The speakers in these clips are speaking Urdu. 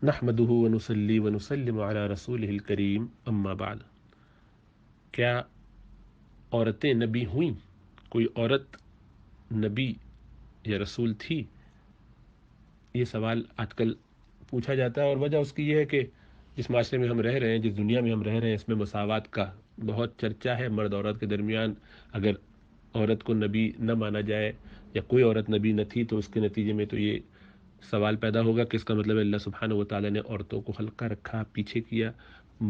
نحمدہ ونصلی ونسلم علی رسولہ الکریم اما بعد۔ کیا عورتیں نبی ہوئیں؟ کوئی عورت نبی یا رسول تھی؟ یہ سوال آج کل پوچھا جاتا ہے، اور وجہ اس کی یہ ہے کہ جس معاشرے میں ہم رہ رہے ہیں، جس دنیا میں ہم رہ رہے ہیں، اس میں مساوات کا بہت چرچا ہے۔ مرد عورت کے درمیان اگر عورت کو نبی نہ مانا جائے یا کوئی عورت نبی نہ تھی تو اس کے نتیجے میں تو یہ سوال پیدا ہوگا کہ اس کا مطلب ہے اللہ سبحانہ و تعالیٰ نے عورتوں کو ہلکا رکھا، پیچھے کیا،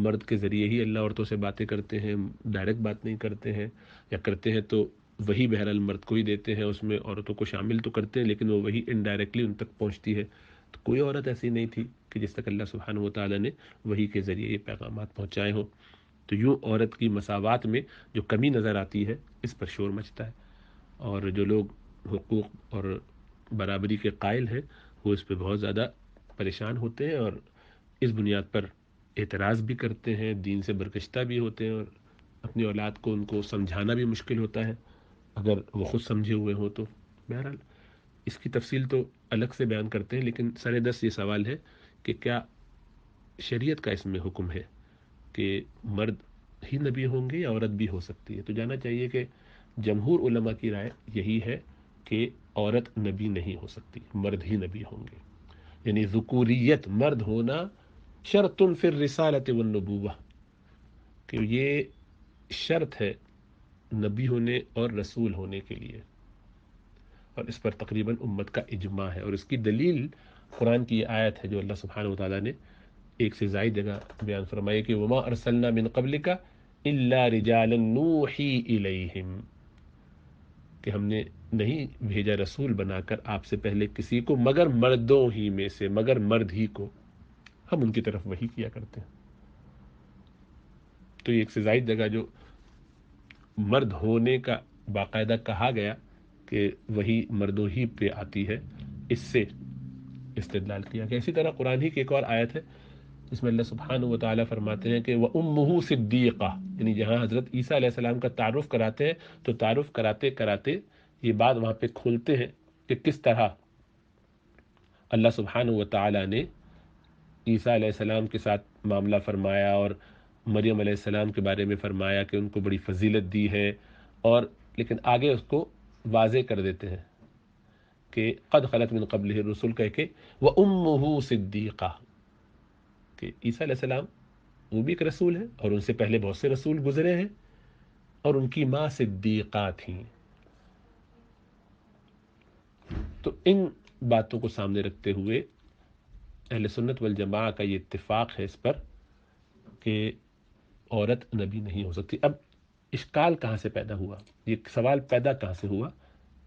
مرد کے ذریعے ہی اللہ عورتوں سے باتیں کرتے ہیں، ڈائریکٹ بات نہیں کرتے ہیں، یا کرتے ہیں تو وہی بہرحال مرد کو ہی دیتے ہیں، اس میں عورتوں کو شامل تو کرتے ہیں لیکن وہ وہی انڈائریکٹلی ان تک پہنچتی ہے۔ تو کوئی عورت ایسی نہیں تھی کہ جس تک اللہ سبحانہ و تعالیٰ نے وہی کے ذریعے یہ پیغامات پہنچائے ہوں۔ تو یوں عورت کی مساوات میں جو کمی نظر آتی ہے اس پر شور مچتا ہے، اور جو لوگ حقوق اور برابری کے قائل ہیں وہ اس پہ بہت زیادہ پریشان ہوتے ہیں، اور اس بنیاد پر اعتراض بھی کرتے ہیں، دین سے برگشتہ بھی ہوتے ہیں، اور اپنی اولاد کو ان کو سمجھانا بھی مشکل ہوتا ہے اگر وہ خود سمجھے ہوئے ہوں تو۔ بہرحال اس کی تفصیل تو الگ سے بیان کرتے ہیں، لیکن سر دست یہ سوال ہے کہ کیا شریعت کا اس میں حکم ہے کہ مرد ہی نبی ہوں گے یا عورت بھی ہو سکتی ہے؟ تو جانا چاہیے کہ جمہور علماء کی رائے یہی ہے کہ عورت نبی نہیں ہو سکتی، مرد ہی نبی ہوں گے، یعنی ذکوریت، مرد ہونا شرط فی الرسالۃ والنبوہ، کہ یہ شرط ہے نبی ہونے اور رسول ہونے کے لیے، اور اس پر تقریباً امت کا اجماع ہے۔ اور اس کی دلیل قرآن کی یہ آیت ہے جو اللہ سبحانہ و تعالیٰ نے ایک سے زائد جگہ بیان فرمائی کہ وما ارسلنا من قبلک الا رجالا نوحی الیہم، کہ ہم نے نہیں بھیجا رسول بنا کر آپ سے پہلے کسی کو مگر مردوں ہی میں سے، مگر مرد ہی کو ہم ان کی طرف وحی کیا کرتے ہیں۔ تو یہ ایک سے زائد جگہ جو مرد ہونے کا باقاعدہ کہا گیا کہ وہی مردوں ہی پہ آتی ہے، اس سے استدلال کیا گیا۔ اسی طرح قرآن ہی کی ایک اور آیت ہے جس میں اللہ سبحانہ و تعالیٰ فرماتے ہیں کہ وَأُمُّهُ صِدِّيقَةٌ، یعنی جہاں حضرت عیسیٰ علیہ السلام کا تعارف کراتے ہیں تو تعارف کراتے کراتے یہ بات وہاں پہ کھولتے ہیں کہ کس طرح اللہ سبحانہ و تعالیٰ نے عیسیٰ علیہ السلام کے ساتھ معاملہ فرمایا، اور مریم علیہ السلام کے بارے میں فرمایا کہ ان کو بڑی فضیلت دی ہے، اور لیکن آگے اس کو واضح کر دیتے ہیں کہ قد خلت من قبلہ الرسل کہہ کے وَأُمُّهُ صِدِّيقَةٌ، کہ عیسیٰ علیہ السلام وہ بھی ایک رسول ہے اور ان سے پہلے بہت سے رسول گزرے ہیں، اور ان کی ماں صدیقہ تھیں۔ تو ان باتوں کو سامنے رکھتے ہوئے اہل سنت والجماع کا یہ اتفاق ہے اس پر کہ عورت نبی نہیں ہو سکتی۔ اب اشکال کہاں سے پیدا ہوا، یہ سوال پیدا کہاں سے ہوا؟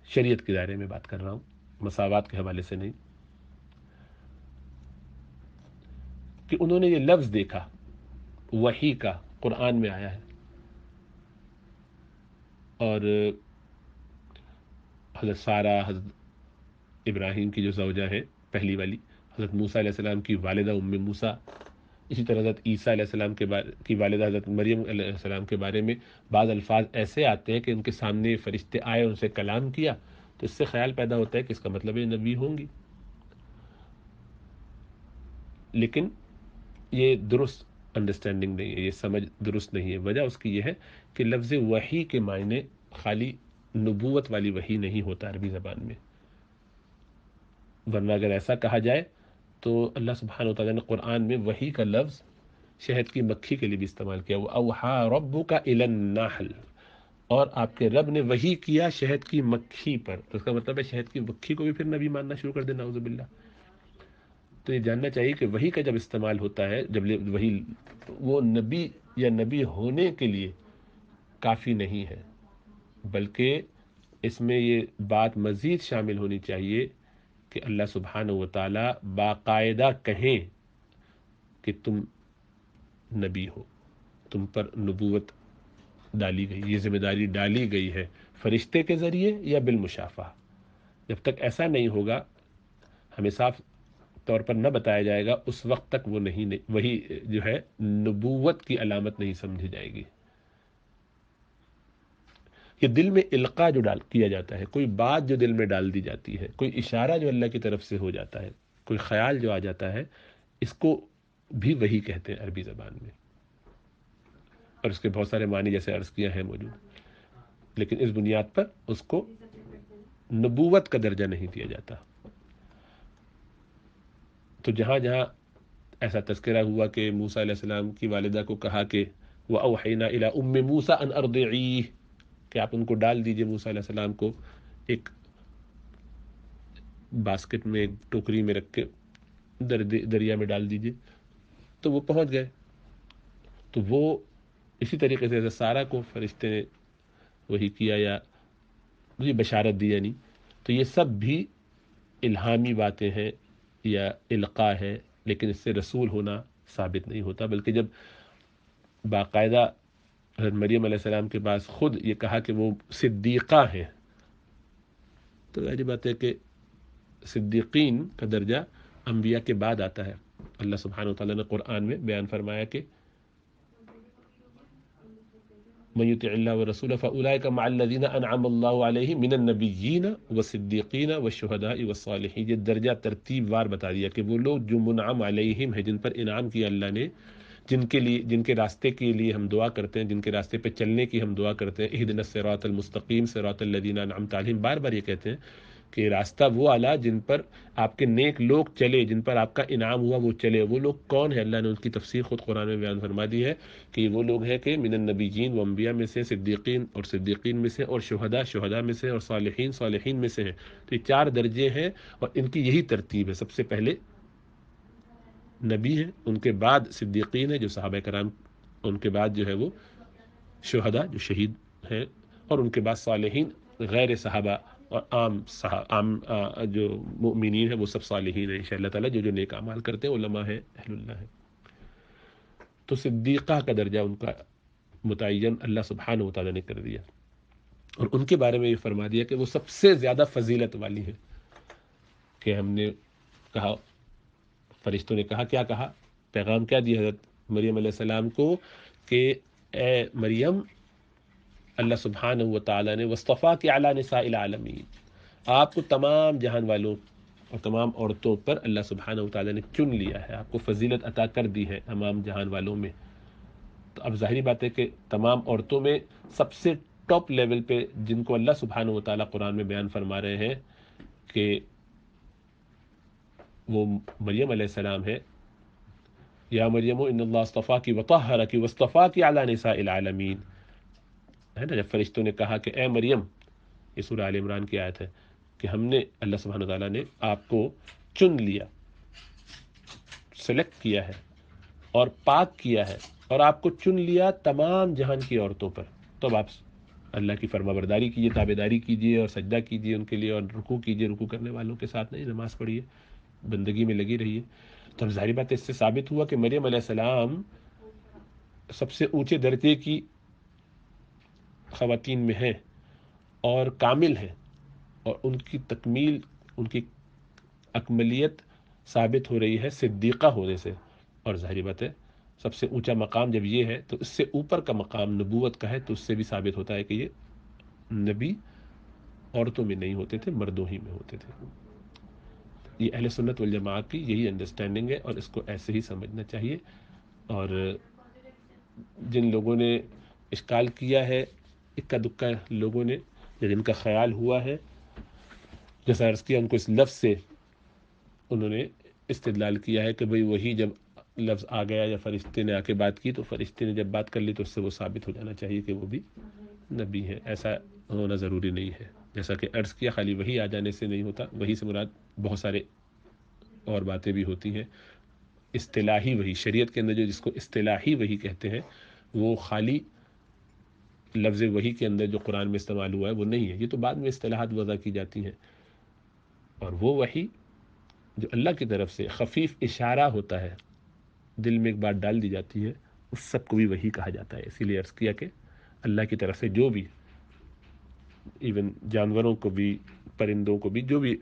شریعت کے دائرے میں بات کر رہا ہوں، مساوات کے حوالے سے نہیں، کہ انہوں نے یہ لفظ دیکھا وحی کا قرآن میں آیا ہے، اور حضرت سارہ، حضرت ابراہیم کی جو زوجہ ہے پہلی والی، حضرت موسیٰ علیہ السلام کی والدہ ام موسیٰ، اسی طرح حضرت عیسیٰ علیہ السلام کی والدہ حضرت مریم علیہ السلام کے بارے میں بعض الفاظ ایسے آتے ہیں کہ ان کے سامنے فرشتے آئے، ان سے کلام کیا، تو اس سے خیال پیدا ہوتا ہے کہ اس کا مطلب یہ نبی ہوں گی، لیکن یہ درست انڈرسٹینڈنگ نہیں ہے، یہ سمجھ درست نہیں ہے۔ وجہ اس کی یہ ہے کہ لفظ وحی کے معنی خالی نبوت والی وحی نہیں ہوتا عربی زبان میں، ورنہ اگر ایسا کہا جائے تو اللہ سبحانہ وتعالیٰ نے قرآن میں وحی کا لفظ شہد کی مکھی کے لیے بھی استعمال کیا، وَأَوْحَىٰ رَبُّكَ إِلَى النَّحْلِ، اور آپ کے رب نے وحی کیا شہد کی مکھی پر، تو اس کا مطلب ہے شہد کی مکھی کو بھی پھر نبی ماننا شروع کر دینا، نعوذ باللہ۔ تو یہ جاننا چاہیے کہ وحی کا جب استعمال ہوتا ہے، جب وحی، وہ نبی یا نبی ہونے کے لیے کافی نہیں ہے، بلکہ اس میں یہ بات مزید شامل ہونی چاہیے کہ اللہ سبحانہ و تعالیٰ باقاعدہ کہیں کہ تم نبی ہو، تم پر نبوت ڈالی گئی، یہ ذمہ داری ڈالی گئی ہے فرشتے کے ذریعے یا بالمشافہ۔ جب تک ایسا نہیں ہوگا، ہمیں صاف طور پر نہ بتایا جائے گا، اس وقت تک وہ نہیں، وہی جو ہے نبوت کی علامت نہیں سمجھی جائے گی۔ یہ دل میں القاء جو کیا جاتا ہے، کوئی بات جو دل میں ڈال دی جاتی ہے، کوئی اشارہ جو اللہ کی طرف سے ہو جاتا ہے، کوئی خیال جو آ جاتا ہے، اس کو بھی وحی کہتے ہیں عربی زبان میں، اور اس کے بہت سارے معنی جیسے عرض کیا ہے موجود، لیکن اس بنیاد پر اس کو نبوت کا درجہ نہیں دیا جاتا۔ تو جہاں جہاں ایسا تذکرہ ہوا کہ موسیٰ علیہ السلام کی والدہ کو کہا کہ وَأَوْحَيْنَا إِلَىٰ أُمِّ مُوسَىٰ أَنْ أَرْضِعِيهِ، کہ آپ ان کو ڈال دیجئے، موسیٰ علیہ السلام کو ایک باسکٹ میں، ایک ٹوکری میں رکھ کے دریا میں ڈال دیجئے، تو وہ پہنچ گئے۔ تو وہ اسی طریقے سے سارہ کو فرشتے نے وہی کیا یا مجھے بشارت دی، یعنی تو یہ سب بھی الہامی باتیں ہیں یا القاء ہے، لیکن اس سے رسول ہونا ثابت نہیں ہوتا، بلکہ جب باقاعدہ حضرت مریم علیہ السلام کے پاس خود یہ کہا کہ وہ صدیقہ ہیں، تو ظاہری بات ہے کہ صدیقین کا درجہ انبیاء کے بعد آتا ہے۔ اللہ سبحانہ وتعالیٰ نے قرآن میں بیان فرمایا کہ من یطع اللہ ورسولہ فاولئک مع الذین انعم اللہ علیہم من النبیین والصدیقین والشہداء والصالحین، یہ درجہ ترتیب وار بتا دیا کہ وہ لوگ جو منعم علیہم ہے، جن پر انعام کیا اللہ نے، جن کے لیے، جن کے راستے کے لیے ہم دعا کرتے ہیں، جن کے راستے پہ چلنے کی ہم دعا کرتے ہیں، اہدنا الصراط المستقیم صراط الذین انعمت علیہم، بار بار یہ کہتے ہیں کہ راستہ وہ اعلیٰ جن پر آپ کے نیک لوگ چلے، جن پر آپ کا انعام ہوا وہ چلے۔ وہ لوگ کون ہیں؟ اللہ نے ان کی تفسیر خود قرآن میں بیان فرما دی ہے کہ وہ لوگ ہیں کہ من النبیین و انبیاء میں سے، صدیقین اور صدیقین میں سے، اور شہداء شہداء میں سے، اور صالحین صالحین میں سے ہیں۔ تو یہ 4 درجے ہیں، اور ان کی یہی ترتیب ہے، سب سے پہلے نبی ہیں، ان کے بعد صدیقین ہیں جو صحابہ کرام، ان کے بعد جو ہے وہ شہداء جو شہید ہیں، اور ان کے بعد صالحین غیر صحابہ اور عام جو مؤمنین ہیں وہ سب صالحین ہیں انشاءاللہ تعالی، جو نیک اعمال کرتے ہیں، علماء ہیں، اہل اللہ ہیں۔ تو صدیقہ کا درجہ ان کا متعین اللہ سبحانہ وتعالی نے کر دیا، اور ان کے بارے میں یہ فرما دیا کہ وہ سب سے زیادہ فضیلت والی ہیں۔ کہ ہم نے کہا، فرشتوں نے کہا، کیا کہا، پیغام کیا دیا حضرت مریم علیہ السلام کو کہ اے مریم، اللہ سبحانہ وتعالی نے وصطفاک علی نساء العالمین، آپ کو تمام جہان والوں اور تمام عورتوں پر اللہ سبحانہ وتعالی نے چن لیا ہے، آپ کو فضیلت عطا کر دی ہے تمام جہان والوں میں۔ تو اب ظاہری بات ہے کہ تمام عورتوں میں سب سے ٹاپ لیول پہ جن کو اللہ سبحانہ وتعالی قرآن میں بیان فرما رہے ہیں کہ وہ مریم علیہ السلام ہے، یا مریم ان اللہ اصطفاکی وطہرکی واصطفاکی علی نساء العالمین، ہے نا، جب فرشتوں نے کہا کہ اے مریم، یہ سورہ آل عمران کی آیت ہے کہ ہم نے، اللہ سبحانہ وتعالیٰ نے آپ کو چن لیا، سلیکٹ کیا ہے اور پاک کیا ہے، اور آپ کو چن لیا تمام جہان کی عورتوں پر، تو اب آپ اللہ کی فرما برداری کیجیے، تابعداری کیجیے، اور سجدہ کیجیے ان کے لیے، اور رکوع کیجیے، رکوع کرنے والوں کے ساتھ نہیں، نماز پڑھیے، بندگی میں لگی رہیے۔ تو اب ظاہری بات ہے اس سے ثابت ہوا کہ مریم علیہ السلام سب سے اونچے درجے کی خواتین میں ہیں اور کامل ہیں، اور ان کی تکمیل، ان کی اکملیت ثابت ہو رہی ہے صدیقہ ہونے سے۔ اور ظاہری بات ہے سب سے اونچا مقام جب یہ ہے تو اس سے اوپر کا مقام نبوت کا ہے، تو اس سے بھی ثابت ہوتا ہے کہ یہ نبی عورتوں میں نہیں ہوتے تھے، مردوں ہی میں ہوتے تھے۔ یہ اہل سنت والجماعت کی یہی انڈرسٹینڈنگ ہے، اور اس کو ایسے ہی سمجھنا چاہیے۔ اور جن لوگوں نے اشکال کیا ہے، اکا دکا لوگوں نے، یا جن کا خیال ہوا ہے، جیسا عرض کیا، ان کو اس لفظ سے انہوں نے استدلال کیا ہے کہ بھئی وہی جب لفظ آ گیا یا فرشتے نے آ کے بات کی، تو فرشتے نے جب بات کر لی تو اس سے وہ ثابت ہو جانا چاہیے کہ وہ بھی نبی ہے۔ ایسا ہونا ضروری نہیں ہے، جیسا کہ عرض کیا، خالی وہی آ جانے سے نہیں ہوتا، وہی سے مراد بہت سارے اور باتیں بھی ہوتی ہیں۔ اصطلاحی وحی، شریعت کے اندر جو جس کو اصطلاحی وحی کہتے ہیں، وہ خالی لفظ وحی کے اندر جو قرآن میں استعمال ہوا ہے وہ نہیں ہے، یہ تو بعد میں اصطلاحات وضع کی جاتی ہیں۔ اور وہ وحی جو اللہ کی طرف سے خفیف اشارہ ہوتا ہے، دل میں ایک بات ڈال دی جاتی ہے، اس سب کو بھی وحی کہا جاتا ہے۔ اسی لیے عرض کیا کہ اللہ کی طرف سے جو بھی، ایون جانوروں کو بھی، پرندوں کو بھی، جو بھی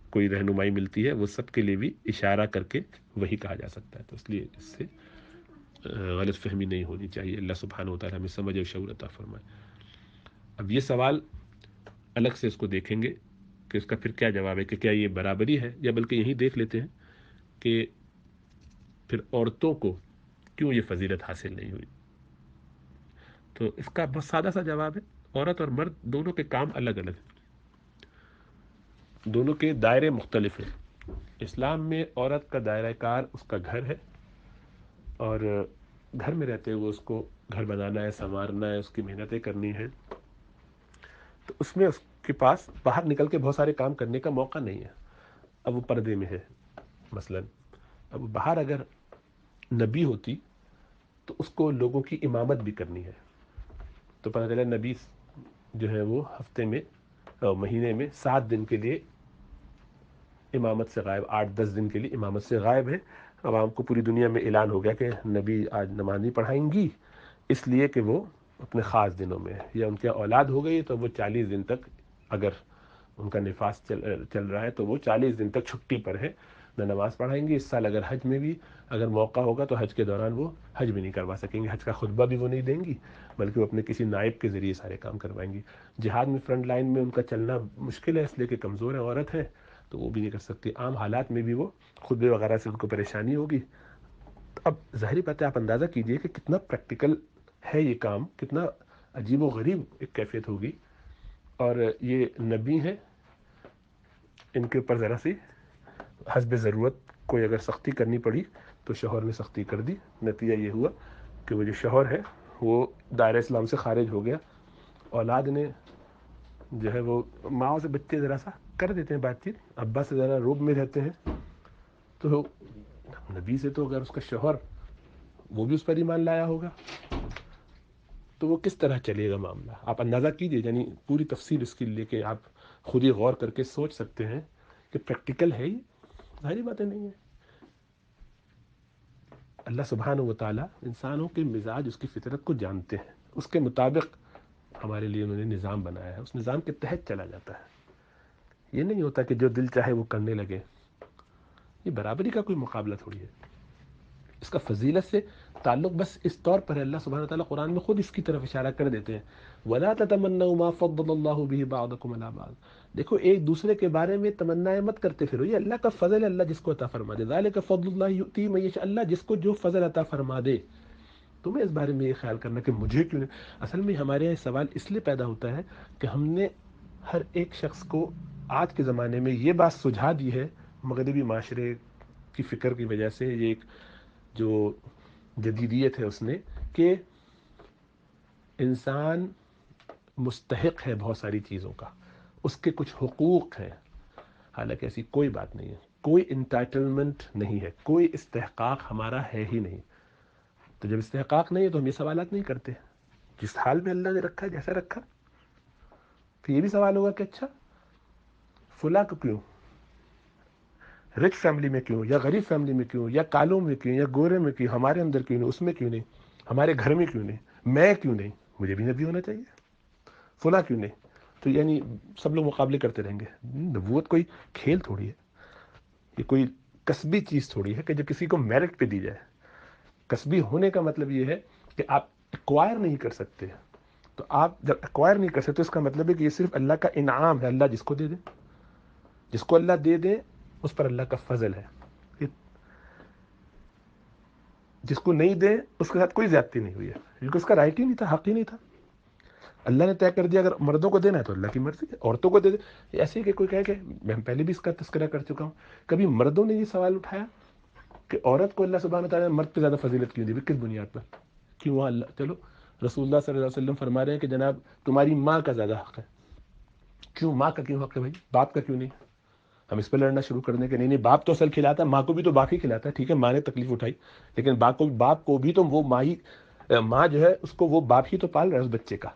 کوئی رہنمائی ملتی ہے، وہ سب کے لیے بھی اشارہ کر کے وحی کہا جا سکتا ہے۔ تو اس لیے اس سے غلط فہمی نہیں ہونی چاہیے۔ اللہ سبحانہ وتعالی ہمیں سمجھ اور شعور عطا فرمائے۔ اب یہ سوال الگ سے اس کو دیکھیں گے کہ اس کا پھر کیا جواب ہے، کہ کیا یہ برابری ہے، یا بلکہ یہی دیکھ لیتے ہیں کہ پھر عورتوں کو کیوں یہ فضیلت حاصل نہیں ہوئی؟ تو اس کا بہت سادہ سا جواب ہے، عورت اور مرد دونوں کے کام الگ الگ ہیں، دونوں کے دائرے مختلف ہیں۔ اسلام میں عورت کا دائرہ کار اس کا گھر ہے، اور گھر میں رہتے ہوئے اس کو گھر بنانا ہے، سنوارنا ہے، اس کی محنتیں کرنی ہیں، تو اس میں اس کے پاس باہر نکل کے بہت سارے کام کرنے کا موقع نہیں ہے۔ اب وہ پردے میں ہے مثلا، اب باہر اگر نبی ہوتی تو اس کو لوگوں کی امامت بھی کرنی ہے، تو پتہ چلا نبی جو ہے وہ ہفتے میں مہینے میں 7 دن کے لیے امامت سے غائب، 8-10 دن کے لیے امامت سے غائب ہے۔ عوام کو پوری دنیا میں اعلان ہو گیا کہ نبی آج نماز نہیں پڑھائیں گی، اس لیے کہ وہ اپنے خاص دنوں میں ہے، یا ان کے اولاد ہو گئی تو وہ 40 دن تک، اگر ان کا نفاس چل رہا ہے تو وہ 40 دن تک چھٹی پر ہے، نہ نماز پڑھائیں گے۔ اس سال اگر حج میں بھی اگر موقع ہوگا تو حج کے دوران وہ حج بھی نہیں کروا سکیں گے، حج کا خطبہ بھی وہ نہیں دیں گی، بلکہ وہ اپنے کسی نائب کے ذریعے سارے کام کروائیں گی۔ جہاد میں فرنٹ لائن میں ان کا چلنا مشکل ہے، اس لیے کہ کمزور ہے، عورت ہے، تو وہ بھی نہیں کر سکتی۔ عام حالات میں بھی وہ خطبے وغیرہ سے ان کو پریشانی ہوگی۔ اب ظاہری بات ہے، آپ اندازہ کیجئے کہ کتنا پریکٹیکل ہے یہ کام، کتنا عجیب و غریب ایک کیفیت ہوگی۔ اور یہ نبی ہیں، ان کے اوپر ذرا سی حسب ضرورت کوئی اگر سختی کرنی پڑی تو شوہر نے سختی کر دی، نتیجہ یہ ہوا کہ وہ جو شوہر ہے وہ دائرہ اسلام سے خارج ہو گیا۔ اولاد نے جو ہے وہ ماؤں سے بچے ذرا سا کر دیتے ہیں بات چیت، ابا سے ذرا روب میں رہتے ہیں، تو نبی سے تو اگر اس کا شوہر وہ بھی اس پر ایمان لایا ہوگا تو وہ کس طرح چلے گا معاملہ، آپ اندازہ کیجئے۔ یعنی پوری تفصیل اس کی لے کے آپ خود ہی غور کر کے سوچ سکتے ہیں کہ پریکٹیکل ہے، یہ ظاہری باتیں نہیں ہیں۔ اللہ سبحانہ و تعالیٰ انسانوں کے مزاج، اس کی فطرت کو جانتے ہیں، اس کے مطابق ہمارے لیے انہوں نے نظام بنایا ہے، اس نظام کے تحت چلا جاتا ہے۔ یہ نہیں ہوتا کہ جو دل چاہے وہ کرنے لگے، یہ برابری کا کوئی مقابلہ تھوڑی ہے۔ اس کا فضیلت سے تعلق بس اس طور پر ہے، اللہ سبحانہ وتعالیٰ قرآن میں خود اس کی طرف اشارہ کر دیتے ہیں، وَلَا تَتَمَنَّوْا مَا فَضَّلَ اللَّهُ بِهِ بَعْضَكُمْ عَلَىٰ بَعْضٍ۔ دیکھو ایک دوسرے کے بارے میں تمنائیں مت کرتے پھرو، یہ اللہ کا فضل ہے، اللہ جس کو عطا فرما دے، ذَلِكَ فَضْلُ اللَّهِ يُؤْتِيهِ مَن يَشَاءُ، اللہ جس کو جو فضل عطا فرما دے۔ تمہیں اس بارے میں یہ خیال کرنا کہ مجھے کیوں نہیں، اصل میں ہمارے یہاں سوال اس لیے پیدا ہوتا ہے کہ ہم نے ہر ایک شخص کو آج کے زمانے میں یہ بات سجھا دی ہے، مغربی معاشرے کی فکر کی وجہ سے، یہ ایک جو جدیدیت ہے اس نے، کہ انسان مستحق ہے بہت ساری چیزوں کا، اس کے کچھ حقوق ہیں، حالانکہ ایسی کوئی بات نہیں ہے، کوئی انٹائٹلمنٹ نہیں ہے، کوئی استحقاق ہمارا ہے ہی نہیں۔ تو جب استحقاق نہیں ہے تو ہم یہ سوالات نہیں کرتے، جس حال میں اللہ نے رکھا ہے، جیسا رکھا، پھر یہ بھی سوال ہوگا کہ اچھا فلاں کو کیوں، رچ فیملی میں کیوں، یا غریب فیملی میں کیوں، یا کالوں میں کیوں، یا گورے میں کیوں، ہمارے اندر کیوں نہیں، اس میں کیوں نہیں، ہمارے گھر میں کیوں نہیں، میں کیوں نہیں، مجھے بھی نبی ہونا چاہیے، فلاں کیوں نہیں۔ تو یعنی سب لوگ مقابلے کرتے رہیں گے۔ نبوت کوئی کھیل تھوڑی ہے، یہ کوئی کسبی چیز تھوڑی ہے کہ جو کسی کو میرٹ پہ دی جائے۔ کسبی ہونے کا مطلب یہ ہے کہ آپ ایکوائر نہیں کر سکتے، تو آپ جب ایکوائر نہیں کر سکتے اس کا مطلب ہے کہ یہ صرف اللہ کا انعام ہے، اللہ جس کو دے دے، جس کو اللہ دے دے اس پر اللہ کا فضل ہے، جس کو نہیں دے اس کے ساتھ کوئی زیادتی نہیں ہوئی ہے، کیونکہ اس کا رائٹ ہی نہیں تھا، حق ہی نہیں تھا۔ اللہ نے طے کر دیا اگر مردوں کو دینا ہے تو اللہ کی مرضی ہے، عورتوں کو دے دے۔ ایسے ہی کہ کوئی کہے کہ میں پہلے بھی اس کا تذکرہ کر چکا ہوں، کبھی مردوں نے یہ سوال اٹھایا کہ عورت کو اللہ سبحانہ وتعالیٰ نے مرد پہ زیادہ فضیلت کیوں دی، کس بنیاد پر؟ کیوں اللہ، چلو رسول اللہ صلی اللہ علیہ وسلم فرما رہے ہیں کہ جناب تمہاری ماں کا زیادہ حق ہے، کیوں ماں کا کیوں حق ہے بھائی، باپ کا کیوں نہیں؟ ہم اس پہ لڑنا شروع کر دیں کہ نہیں باپ تو اصل کھلاتا ہے، ماں کو بھی تو باپ ہی کھلاتا ہے، ٹھیک ہے ماں نے تکلیف اٹھائی لیکن باپ کو بھی تو وہ ماں جو ہے اس کو وہ باپ ہی تو پال رہا ہے اس بچے کا،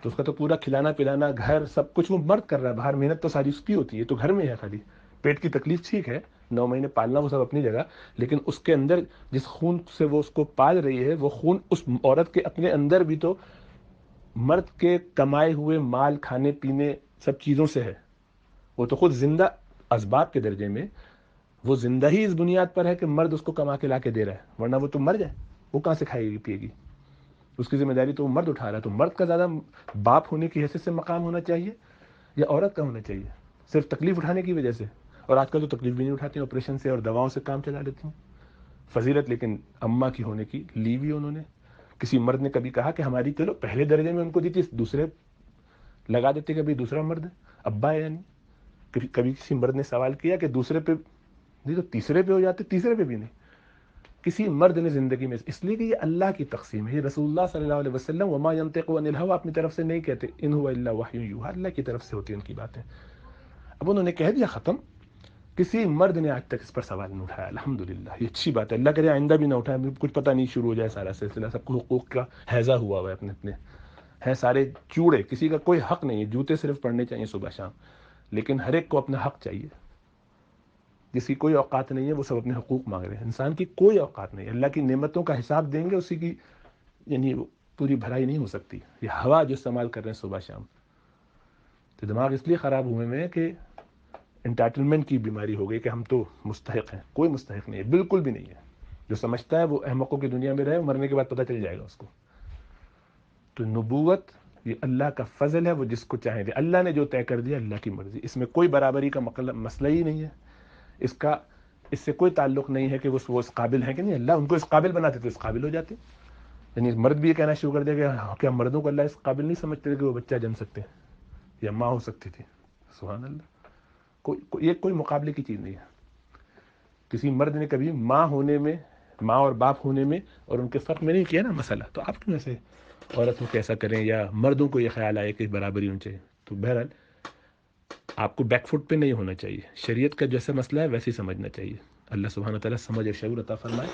تو اس کا تو پورا کھلانا پلانا گھر سب کچھ وہ مرد کر رہا ہے، باہر محنت تو ساری اس کی ہوتی ہے، تو گھر میں ہے خالی پیٹ کی تکلیف ٹھیک ہے، 9 مہینے پالنا وہ سب اپنی جگہ، لیکن اس کے اندر جس خون سے وہ اس کو پال رہی ہے وہ خون اس عورت کے اپنے اندر بھی تو مرد کے کمائے ہوئے مال کھانے پینے سب چیزوں سے ہے، وہ تو خود زندہ اسباب کے درجے میں، وہ زندہ ہی اس بنیاد پر ہے کہ مرد اس کو کما کے لا کے دے رہا ہے، ورنہ وہ تو مر جائے، وہ کہاں سے کھائے گی پیے گی، اس کی ذمہ داری تو وہ مرد اٹھا رہا ہے۔ تو مرد کا زیادہ باپ ہونے کی حیثیت سے مقام ہونا چاہیے یا عورت کا ہونا چاہیے، صرف تکلیف اٹھانے کی وجہ سے؟ اور آج کل تو تکلیف بھی نہیں اٹھاتے ہیں، آپریشن سے اور دواؤں سے کام چلا لیتی ہیں۔ فضیلت لیکن اماں کی ہونے کی لی ہوئی انہوں نے. کسی مرد نے کبھی کہا کہ ہماری چلو پہلے درجے میں ان کو دی تھی, دوسرے لگا دیتے کہ بھائی دوسرا مرد ہے, ابا ہے یعنی. کبھی کسی مرد نے سوال کیا کہ دوسرے پہ نہیں تو تیسرے پہ ہو جاتے, تیسرے پہ بھی نہیں. کسی مرد نے زندگی میں, اس لیے کہ یہ اللہ کی تقسیم ہے, یہ رسول اللہ صلی اللہ علیہ وسلم وما ينطق عن الهوى اپنی طرف سے نہیں کہتے, ان هو الا وحی یوحى, اللہ کی طرف سے ہوتی ہیں ان کی باتیں. اب انہوں نے کہہ دیا ختم, کسی مرد نے آج تک اس پر سوال نہیں اٹھایا. الحمدللہ, یہ اچھی بات ہے, اللہ کرے آئندہ بھی نہ اٹھائے, کچھ پتہ نہیں شروع ہو جائے سارا سلسلہ, سب کو حقوق کا حیضہ ہوا ہوا ہے اپنے اپنے, ہیں سارے چوڑے, کسی کا کوئی حق نہیں ہے, جوتے صرف پڑھنے چاہیے صبح شام, لیکن ہر ایک کو اپنا حق چاہیے. جس کی کوئی اوقات نہیں ہے وہ سب اپنے حقوق مانگ رہے ہیں. انسان کی کوئی اوقات نہیں ہے, اللہ کی نعمتوں کا حساب دیں گے, اسی کی یعنی پوری بھرائی نہیں ہو سکتی. یہ ہوا جو استعمال کر رہے ہیں صبح شام, تو دماغ اس لیے خراب ہوئے میں کہ انٹائٹلمنٹ کی بیماری ہو گئی کہ ہم تو مستحق ہیں. کوئی مستحق نہیں ہے, بالکل بھی نہیں ہے. جو سمجھتا ہے وہ احمقوں کی دنیا میں رہے, مرنے کے بعد پتہ چل جائے گا اس کو. تو نبوت یہ اللہ کا فضل ہے, وہ جس کو چاہے دے. اللہ نے جو طے کر دیا, اللہ کی مرضی, اس میں کوئی برابری کا مسئلہ ہی نہیں ہے. اس سے کوئی تعلق نہیں ہے کہ وہ اس قابل ہیں کہ نہیں. اللہ ان کو اس قابل بناتے تو اس قابل ہو جاتے. یعنی مرد بھی یہ کہنا شروع کر دیا کہ کیا مردوں کو اللہ اس قابل نہیں سمجھتے کہ وہ بچہ جن سکتے ہیں یا ماں ہو سکتی تھی. سبحان اللہ, یہ کوئی مقابلے کی چیز نہیں ہے. کسی مرد نے کبھی ماں ہونے میں, ماں اور باپ ہونے میں اور ان کے فرق میں نہیں کیا نا مسئلہ, تو آپ کیوں ایسے عورتوں کو ایسا کریں یا مردوں کو یہ خیال آئے کہ برابری ہونی چاہیے. تو بہرحال آپ کو بیک فٹ پہ نہیں ہونا چاہیے, شریعت کا جیسا مسئلہ ہے ویسے ہی سمجھنا چاہیے. اللہ سبحانہ وتعالیٰ سمجھ اور شعور عطا فرمائے,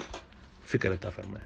فکر عطا فرمائے.